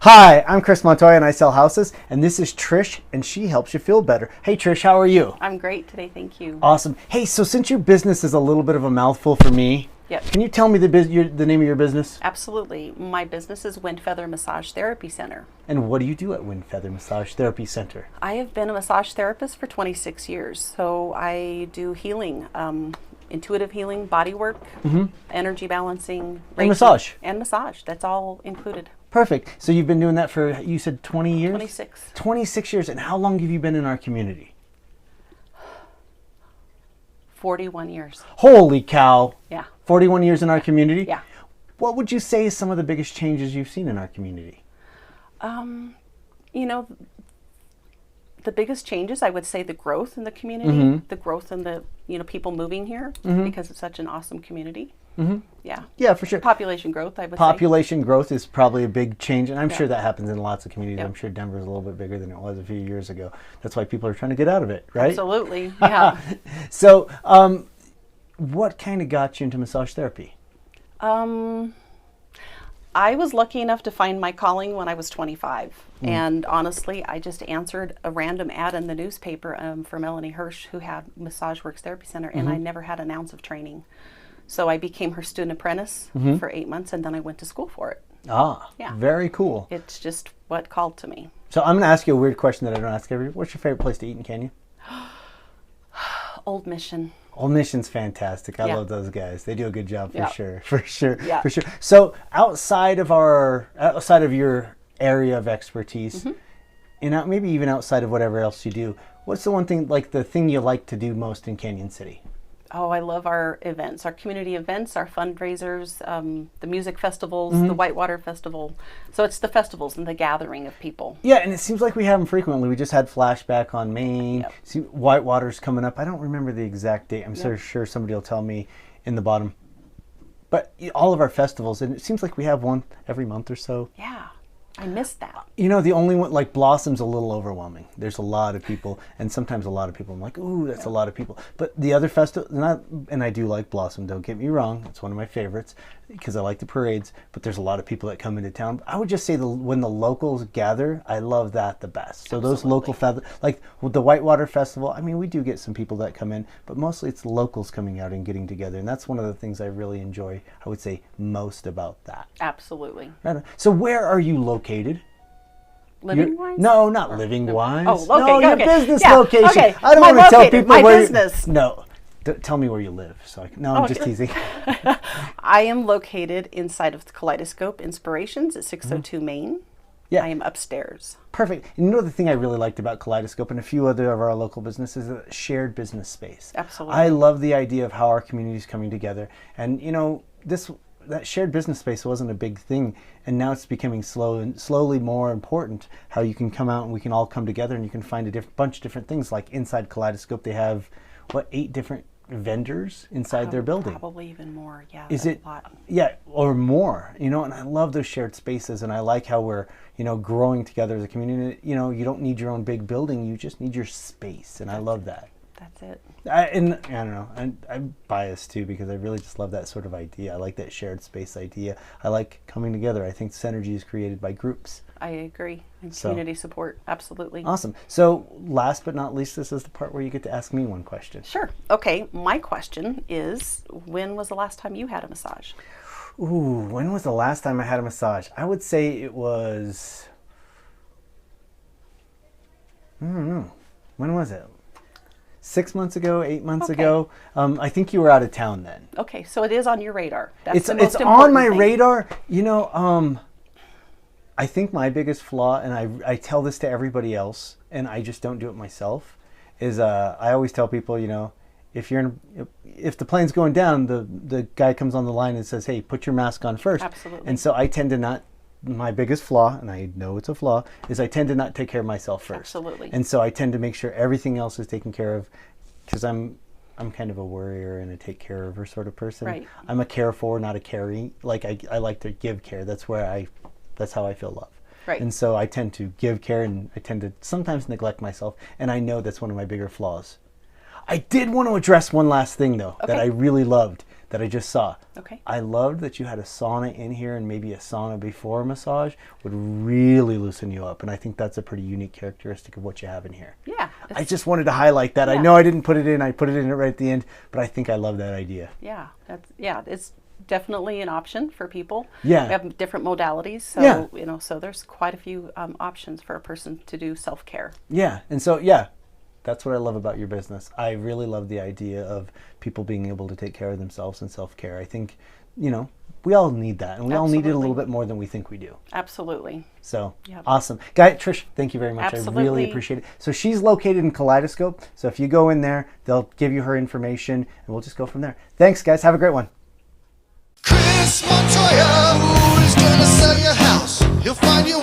Hi, I'm Chris Montoya and I sell houses, and this is Trish, and she helps you feel better. Hey Trish, how are you? I'm great today, thank you. Awesome. Hey, so since your business is a little bit of a mouthful for me, Yep. Can you tell me the name of your business? Absolutely. My business is Wind Feather Massage Therapy Center. And what do you do at Wind Feather Massage Therapy Center? I have been a massage therapist for 26 years, so I do healing, intuitive healing, body work, energy balancing, And massage. And massage. That's all included. Perfect. So you've been doing that for, you said 20 years? 26. 26 years. And how long have you been in our community? 41 years. Holy cow. Yeah. 41 years in our community? Yeah. What would you say is some of the biggest changes you've seen in our community? You know, the biggest changes, I would say the growth in the community, the growth in the, people moving here because it's such an awesome community. Yeah. Yeah, for sure. Population growth, I would say. Population growth is probably a big change, and I'm sure that happens in lots of communities. Yep. I'm sure Denver's a little bit bigger than it was a few years ago. That's why people are trying to get out of it, right? Absolutely, yeah. So, what kind of got you into massage therapy? I was lucky enough to find my calling when I was 25. And honestly, I just answered a random ad in the newspaper for Melanie Hirsch, who had Massage Works Therapy Center, and I never had an ounce of training. So I became her student apprentice for 8 months, and then I went to school for it. Ah, Yeah. very cool. It's just what called to me. So I'm going to ask you a weird question that I don't ask everybody. What's your favorite place to eat in Canyon? Old Mission. Old Mission's fantastic. I Yeah. love those guys. They do a good job for Yeah. sure. For sure. Yeah. For sure. So outside of your area of expertise, and maybe even outside of whatever else you do, what's the one thing, like the thing you like to do most in Canyon City? Oh, I love our events, our community events, our fundraisers, the music festivals, the Whitewater Festival. So it's the festivals and the gathering of people. Yeah, and it seems like we have them frequently. We just had Flashback on Main. Yep. See, Whitewater's coming up. I don't remember the exact date. I'm sure somebody will tell me in the bottom. But all of our festivals, and it seems like we have one every month or so. Yeah, I missed that. The only one, like Blossom's a little overwhelming. There's a lot of people, and sometimes a lot of people, I'm like, ooh, that's a lot of people. But the other festival, and I do like Blossom, don't get me wrong, it's one of my favorites, because I like the parades, but there's a lot of people that come into town. I would just say when the locals gather, I love that the best. So those local, like with the Whitewater Festival, I mean, we do get some people that come in, but mostly it's the locals coming out and getting together, and that's one of the things I really enjoy, I would say, most about that. Absolutely. Right. So where are you located? Living-wise? No, not living-wise. Oh, okay, no, your okay. business Yeah, location. okay. I don't I'm want to tell located. people My where business. No, tell me where you live. I'm just teasing. I am located inside of the Kaleidoscope Inspirations at 602 Main. Yeah. I am upstairs. Perfect. And the thing I really liked about Kaleidoscope and a few other of our local businesses is a shared business space. Absolutely. I love the idea of how our community is coming together. And, that shared business space wasn't a big thing, and now it's becoming slowly more important, how you can come out and we can all come together and you can find a bunch of different things. Like inside Kaleidoscope, they have, 8 different vendors inside their building? Probably even more, yeah. Is that's it? a lot. Yeah, or more, and I love those shared spaces, and I like how we're, growing together as a community. You don't need your own big building, you just need your space, and I love that. That's it. I don't know. I'm biased too because I really just love that sort of idea. I like that shared space idea. I like coming together. I think synergy is created by groups. I agree. And community support, absolutely. Awesome. So last but not least, this is the part where you get to ask me one question. Sure. Okay. My question is, when was the last time you had a massage? Ooh, when was the last time I had a massage? I would say it was, I don't know. When was it? 6 months ago, 8 months ago. I think you were out of town then. Okay, so it is on your radar. That's the it's most on important my thing. radar. I think my biggest flaw, and I tell this to everybody else, and I just don't do it myself, is I always tell people, if the plane's going down, the guy comes on the line and says, hey, put your mask on first. Absolutely. And so I tend to not. My biggest flaw, and I know it's a flaw, is I tend to not take care of myself first. Absolutely. And so I tend to make sure everything else is taken care of, because I'm kind of a worrier and a take care of her sort of person. Right. I'm a care for, not a caring. Like I like to give care. That's how I feel love. Right. And so I tend to give care, and I tend to sometimes neglect myself, and I know that's one of my bigger flaws. I did want to address one last thing though that I really loved. that I just saw. Okay. I loved that you had a sauna in here, and maybe a sauna before a massage would really loosen you up. And I think that's a pretty unique characteristic of what you have in here. Yeah. I just wanted to highlight that. I know I didn't put it in. I put it in right at the end, but I think I love that idea. Yeah. It's definitely an option for people. Yeah. We have different modalities. So, so there's quite a few options for a person to do self-care. Yeah. And so, that's what I love about your business. I really love the idea of people being able to take care of themselves and self-care. I think, we all need that, and we all need it a little bit more than we think we do. Absolutely. So, awesome. Trish, thank you very much. Absolutely. I really appreciate it. So she's located in Kaleidoscope. So if you go in there, they'll give you her information, and we'll just go from there. Thanks, guys. Have a great one. Chris Montoya, who's gonna sell your house? He'll find you